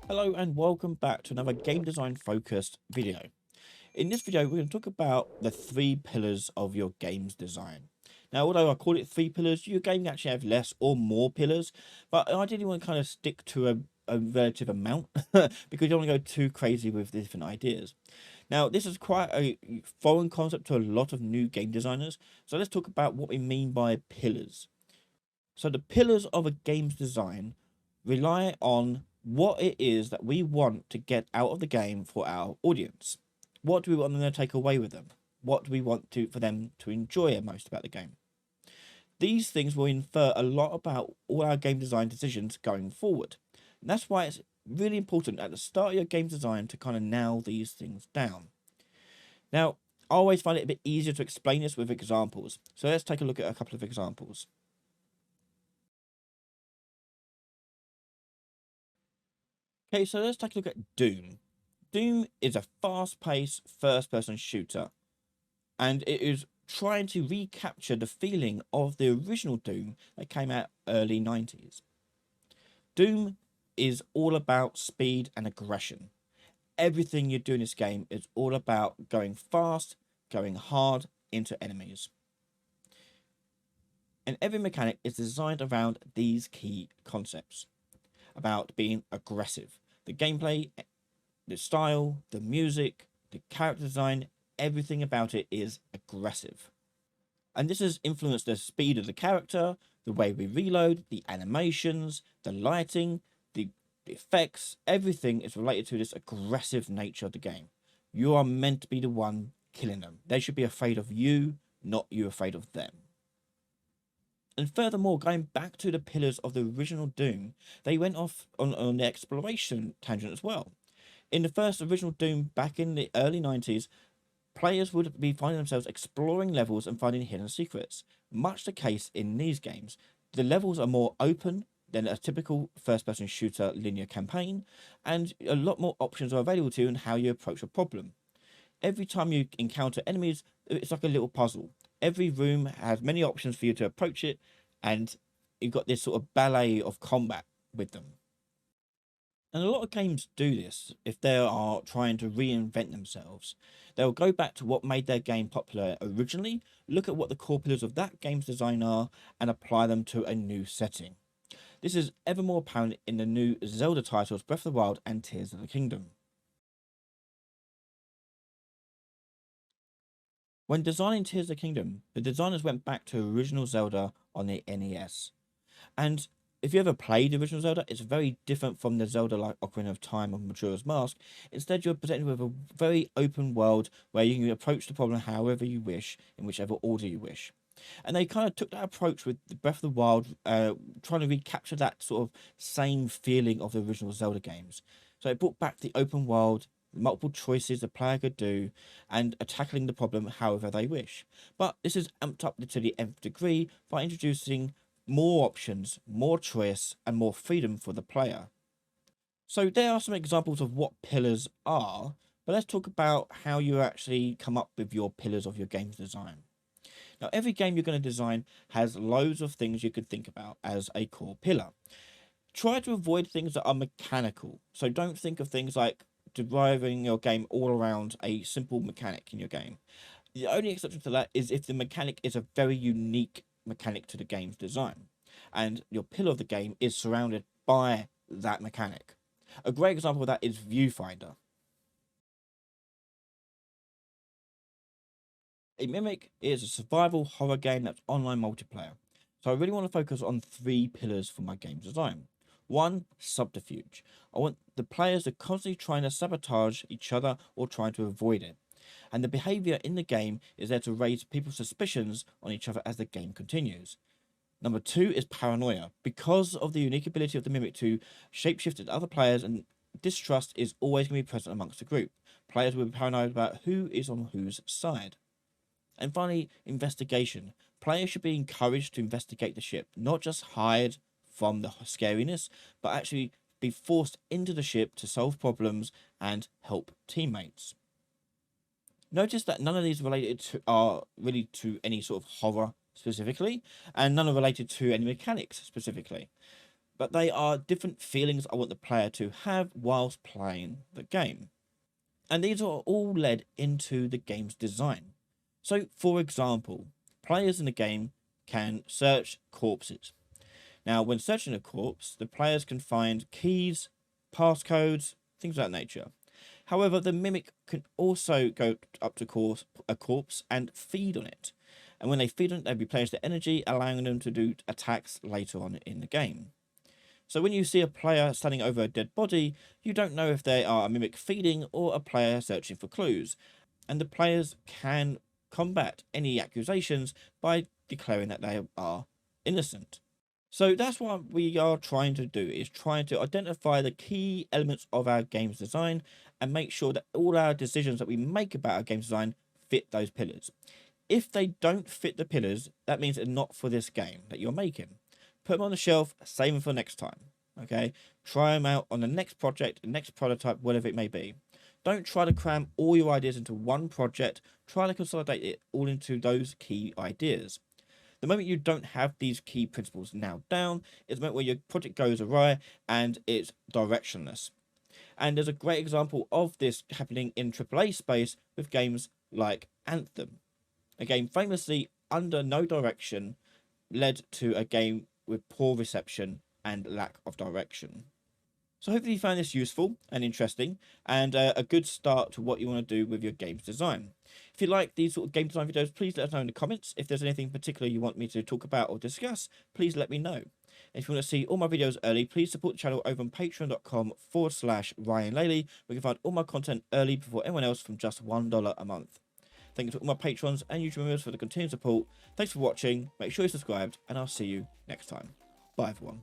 Hello and welcome back to another game design focused video. In this video, we're going to talk about the 3 pillars of your game's design. Now, although I call it 3 pillars, your game can actually have less or more pillars, but I didn't want to kind of stick to a relative amount because you don't want to go too crazy with the different ideas. Now, this is quite a foreign concept to a lot of new game designers, so let's talk about what we mean by pillars. So the pillars of a game's design rely on what it is that we want to get out of the game for our audience. What do we want them to take away with them? What do we want for them to enjoy most about the game? These things will infer a lot about all our game design decisions going forward. And that's why it's really important at the start of your game design to kind of nail these things down. Now, I always find it a bit easier to explain this with examples. So let's take a look at a couple of examples. Okay, so let's take a look at Doom. Doom is a fast-paced first-person shooter, and it is trying to recapture the feeling of the original Doom that came out early 90s. Doom is all about speed and aggression. Everything you do in this game is all about going fast, going hard into enemies. And every mechanic is designed around these key concepts about being aggressive. The gameplay, the style, the music, the character design, everything about it is aggressive. And this has influenced the speed of the character, the way we reload, the animations, the lighting, the effects, everything is related to this aggressive nature of the game. You are meant to be the one killing them. They should be afraid of you, not you afraid of them. And furthermore, going back to the pillars of the original Doom, they went off on the exploration tangent as well. In the first original Doom back in the early 90s, players would be finding themselves exploring levels and finding hidden secrets. Much the case in these games. The levels are more open than a typical first-person shooter linear campaign, and a lot more options are available to you in how you approach a problem. Every time you encounter enemies, it's like a little puzzle. Every room has many options for you to approach it, and you've got this sort of ballet of combat with them. And a lot of games do this if they are trying to reinvent themselves. They'll go back to what made their game popular originally, look at what the core pillars of that game's design are, and apply them to a new setting. This is ever more apparent in the new Zelda titles Breath of the Wild and Tears of the Kingdom. When designing Tears of the Kingdom, the designers went back to original Zelda on the NES. And if you ever played the original Zelda, it's very different from the Zelda like Ocarina of Time or Majora's Mask. Instead, you're presented with a very open world where you can approach the problem however you wish, in whichever order you wish. And they kind of took that approach with the Breath of the Wild, trying to recapture that sort of same feeling of the original Zelda games. So it brought back the open world, multiple choices the player could do, and tackling the problem however they wish. But this is amped up to the nth degree by introducing more options, more choice, and more freedom for the player. So there are some examples of what pillars are, but let's talk about how you actually come up with your pillars of your game's design. Now, every game you're going to design has loads of things you could think about as a core pillar. Try to avoid things that are mechanical. So don't think of things like deriving your game all around a simple mechanic in your game. The only exception to that is if the mechanic is a very unique mechanic to the game's design, and your pillar of the game is surrounded by that mechanic. A great example of that is Viewfinder. A Mimic is a survival horror game that's online multiplayer. So I really want to focus on 3 pillars for my game design. One, subterfuge. I want the players to constantly trying to sabotage each other or trying to avoid it. And the behavior in the game is there to raise people's suspicions on each other as the game continues. Number 2 is paranoia. Because of the unique ability of the Mimic to shapeshift into other players, and distrust is always going to be present amongst the group. Players will be paranoid about who is on whose side. And finally, investigation. Players should be encouraged to investigate the ship, not just hide from the scariness, but actually be forced into the ship to solve problems and help teammates. Notice that none of these are really to any sort of horror specifically, and none are related to any mechanics specifically. but they are different feelings I want the player to have whilst playing the game. And these are all led into the game's design. So, for example, players in the game can search corpses. Now, when searching a corpse, the players can find keys, passcodes, things of that nature. However, the mimic can also go up to a corpse and feed on it. And when they feed on it, they replenish their energy, allowing them to do attacks later on in the game. So when you see a player standing over a dead body, you don't know if they are a mimic feeding or a player searching for clues. And the players can combat any accusations by declaring that they are innocent. So that's what we are trying to do, is trying to identify the key elements of our game's design and make sure that all our decisions that we make about our game's design fit those pillars. If they don't fit the pillars, that means they're not for this game that you're making. Put them on the shelf, save them for next time. Okay? Try them out on the next project, the next prototype, whatever it may be. Don't try to cram all your ideas into one project. Try to consolidate it all into those key ideas. The moment you don't have these key principles now down is the moment where your project goes awry and it's directionless. And there's a great example of this happening in AAA space with games like Anthem. A game famously under no direction led to a game with poor reception and lack of direction. So hopefully you found this useful and interesting, and a good start to what you want to do with your game's design. If you like these sort of game design videos, please let us know in the comments. If there's anything particular you want me to talk about or discuss, please let me know. And if you want to see all my videos early, please support the channel over on patreon.com/Ryan Laley, where you can find all my content early before anyone else from just $1 a month. Thank you to all my patrons and YouTube members for the continued support. Thanks for watching, make sure you're subscribed, and I'll see you next time. Bye everyone.